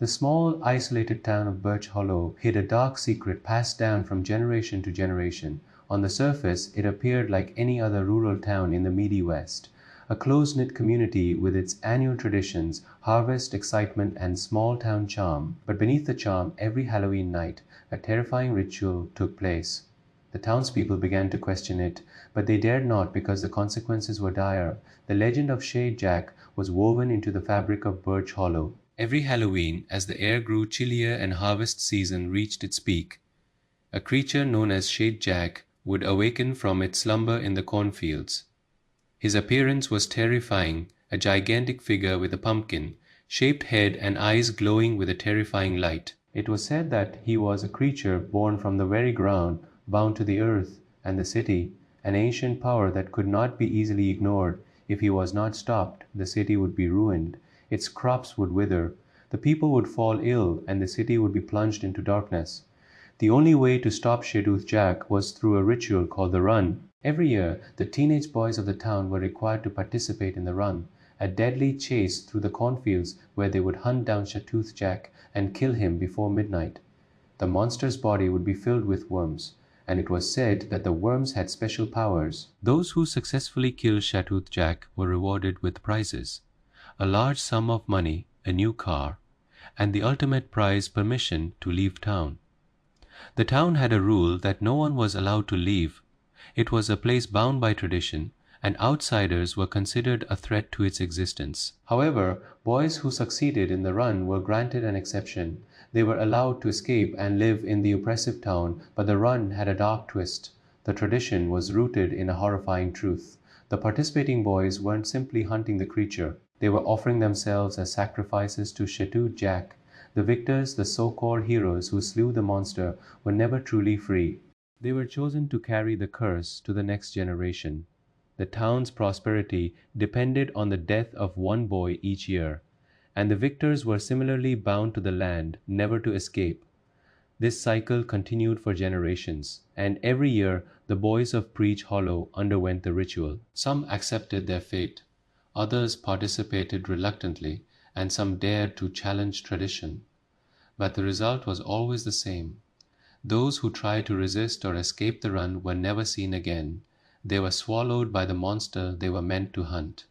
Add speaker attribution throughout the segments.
Speaker 1: The small, isolated town of Birch Hollow hid a dark secret passed down from generation to generation. On the surface, it appeared like any other rural town in the meaty West, a close-knit community with its annual traditions, harvest excitement, and small-town charm. But beneath the charm, every Halloween night, a terrifying ritual took place. The townspeople began to question it, but they dared not because the consequences were dire. The legend of Shade Jack was woven into the fabric of Birch Hollow. Every Halloween, as the air grew chillier and harvest season reached its peak, a creature known as Shade Jack would awaken from its slumber in the cornfields. His appearance was terrifying, a gigantic figure with a pumpkin-shaped head and eyes glowing with a terrifying light. It was said that he was a creature born from the very ground, bound to the earth and the city, an ancient power that could not be easily ignored. If he was not stopped, the city would be ruined. Its crops would wither, the people would fall ill, and the city would be plunged into darkness. The only way to stop Sawtooth Jack was through a ritual called the Run. Every year, the teenage boys of the town were required to participate in the Run, a deadly chase through the cornfields where they would hunt down Sawtooth Jack and kill him before midnight. The monster's body would be filled with worms, and it was said that the worms had special powers. Those who successfully killed Sawtooth Jack were rewarded with prizes, a large sum of money, a new car, and the ultimate prize, permission to leave town. The town had a rule that no one was allowed to leave. It was a place bound by tradition, and outsiders were considered a threat to its existence. However, boys who succeeded in the Run were granted an exception. They were allowed to escape and live in the oppressive town, but the Run had a dark twist. The tradition was rooted in a horrifying truth. The participating boys weren't simply hunting the creature. They were offering themselves as sacrifices to Sawtooth Jack. The victors, the so-called heroes who slew the monster, were never truly free. They were chosen to carry the curse to the next generation. The town's prosperity depended on the death of one boy each year, and the victors were similarly bound to the land, never to escape. This cycle continued for generations, and every year the boys of Birch Hollow underwent the ritual. Some accepted their fate, others participated reluctantly, and some dared to challenge tradition. But the result was always the same. Those who tried to resist or escape the Run were never seen again. They were swallowed by the monster they were meant to hunt.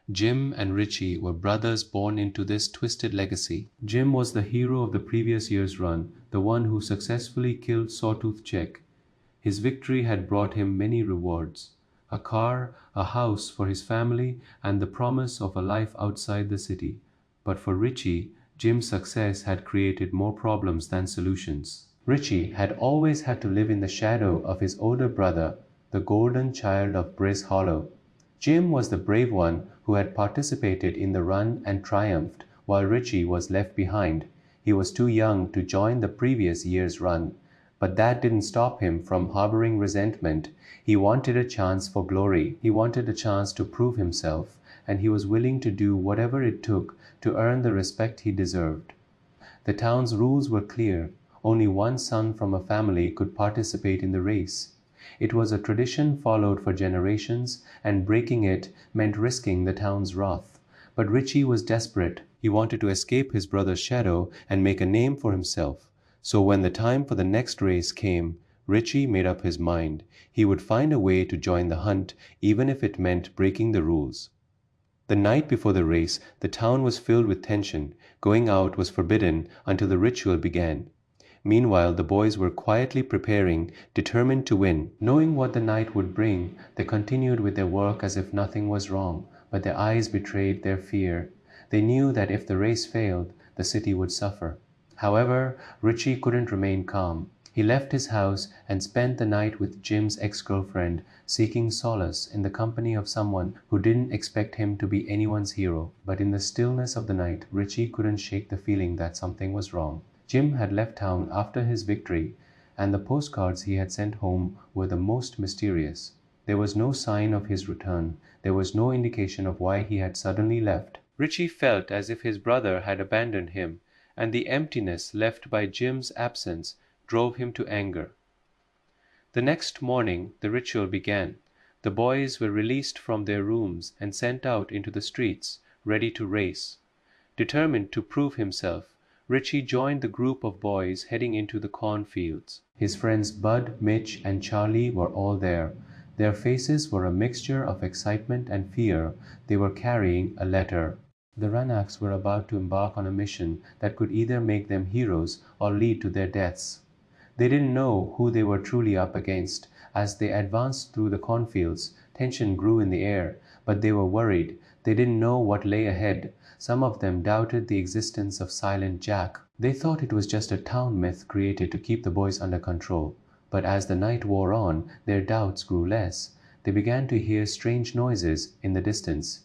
Speaker 1: Jim and Richie were brothers born into this twisted legacy. Jim was the hero of the previous year's Run, the one who successfully killed Sawtooth Jack. His victory had brought him many rewards: a car, a house for his family, and the promise of a life outside the city. But for Richie, Jim's success had created more problems than solutions. Richie had always had to live in the shadow of his older brother, the golden child of Birch Hollow. Jim was the brave one who had participated in the Run and triumphed, while Richie was left behind. He was too young to join the previous year's Run, but that didn't stop him from harboring resentment. He wanted a chance for glory. He wanted a chance to prove himself, and he was willing to do whatever it took to earn the respect he deserved. The town's rules were clear. Only one son from a family could participate in the race. It was a tradition followed for generations, and breaking it meant risking the town's wrath. But Richie was desperate. He wanted to escape his brother's shadow and make a name for himself. So when the time for the next race came, Richie made up his mind. He would find a way to join the hunt, even if it meant breaking the rules. The night before the race, the town was filled with tension. Going out was forbidden until the ritual began. Meanwhile, the boys were quietly preparing, determined to win. Knowing what the night would bring, they continued with their work as if nothing was wrong, but their eyes betrayed their fear. They knew that if the race failed, the city would suffer. However, Richie couldn't remain calm. He left his house and spent the night with Jim's ex-girlfriend, seeking solace in the company of someone who didn't expect him to be anyone's hero. But in the stillness of the night, Richie couldn't shake the feeling that something was wrong. Jim had left town after his victory, and the postcards he had sent home were the most mysterious. There was no sign of his return. There was no indication of why he had suddenly left. Richie felt as if his brother had abandoned him, and the emptiness left by Jim's absence drove him to anger. The next morning the ritual began. The boys were released from their rooms and sent out into the streets, ready to race. Determined to prove himself, Richie joined the group of boys heading into the cornfields. His friends Bud, Mitch, and Charlie were all there. Their faces were a mixture of excitement and fear. They were carrying a letter. The Ranaks were about to embark on a mission that could either make them heroes or lead to their deaths. They didn't know who they were truly up against. As they advanced through the cornfields, tension grew in the air, but they were worried. They didn't know what lay ahead. Some of them doubted the existence of Silent Jack. They thought it was just a town myth created to keep the boys under control. But as the night wore on, their doubts grew less. They began to hear strange noises in the distance.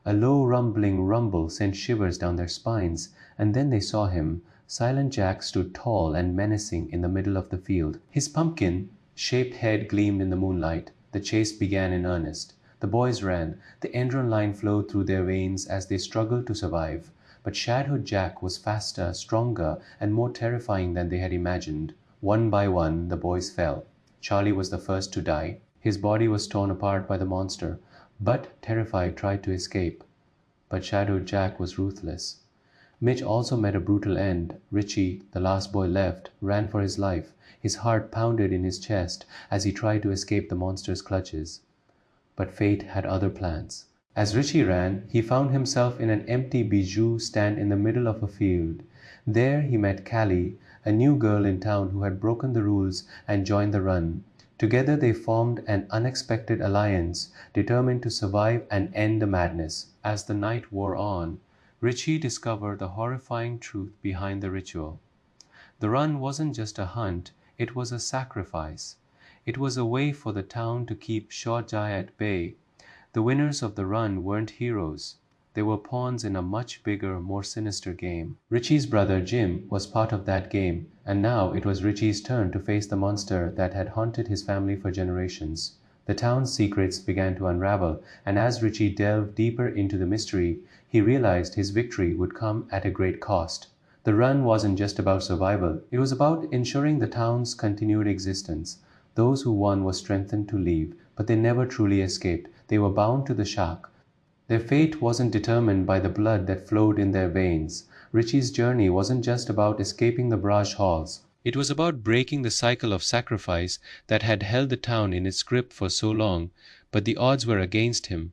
Speaker 1: A low rumbling rumble sent shivers down their spines, and then they saw him. Silent Jack stood tall and menacing in the middle of the field. His pumpkin-shaped head gleamed in the moonlight. The chase began in earnest. The boys ran. The adrenaline flowed through their veins as they struggled to survive. But Sawtooth Jack was faster, stronger, and more terrifying than they had imagined. One by one, the boys fell. Charlie was the first to die. His body was torn apart by the monster. Bud, terrified, tried to escape. But Sawtooth Jack was ruthless. Mitch also met a brutal end. Richie, the last boy left, ran for his life. His heart pounded in his chest as he tried to escape the monster's clutches. But fate had other plans. As Richie ran, he found himself in an empty bijou stand in the middle of a field. There he met Callie, a new girl in town who had broken the rules and joined the run. Together they formed an unexpected alliance, determined to survive and end the madness. As the night wore on, Richie discovered the horrifying truth behind the ritual. The run wasn't just a hunt, it was a sacrifice. It was a way for the town to keep Shortjai at bay. The winners of the run weren't heroes. They were pawns in a much bigger, more sinister game. Richie's brother Jim was part of that game, and now it was Richie's turn to face the monster that had haunted his family for generations. The town's secrets began to unravel, and as Richie delved deeper into the mystery, he realized his victory would come at a great cost. The run wasn't just about survival, it was about ensuring the town's continued existence. Those who won were strengthened to leave, but they never truly escaped. They were bound to the shack. Their fate wasn't determined by the blood that flowed in their veins. Richie's journey wasn't just about escaping the barrage halls. It was about breaking the cycle of sacrifice that had held the town in its grip for so long, but the odds were against him.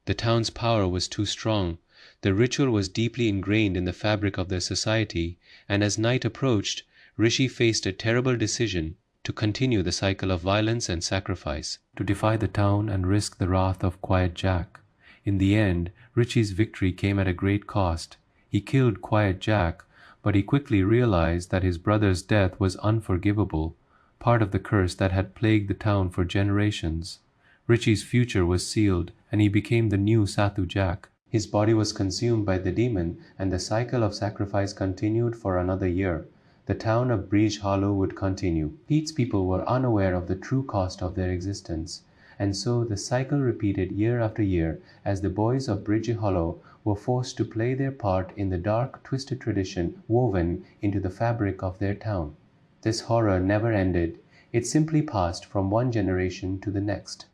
Speaker 1: The town's power was too strong. The ritual was deeply ingrained in the fabric of their society, and as night approached, Richie faced a terrible decision: to continue the cycle of violence and sacrifice, to defy the town and risk the wrath of Quiet Jack. In the end, Richie's victory came at a great cost. He killed Quiet Jack, but he quickly realized that his brother's death was unforgivable, part of the curse that had plagued the town for generations. Richie's future was sealed, and he became the new Sawtooth Jack. His body was consumed by the demon, and the cycle of sacrifice continued for another year. The town of Breach Hollow would continue. Pete's people were unaware of the true cost of their existence, and so the cycle repeated year after year as the boys of Breach Hollow were forced to play their part in the dark, twisted tradition woven into the fabric of their town. This horror never ended. It simply passed from one generation to the next.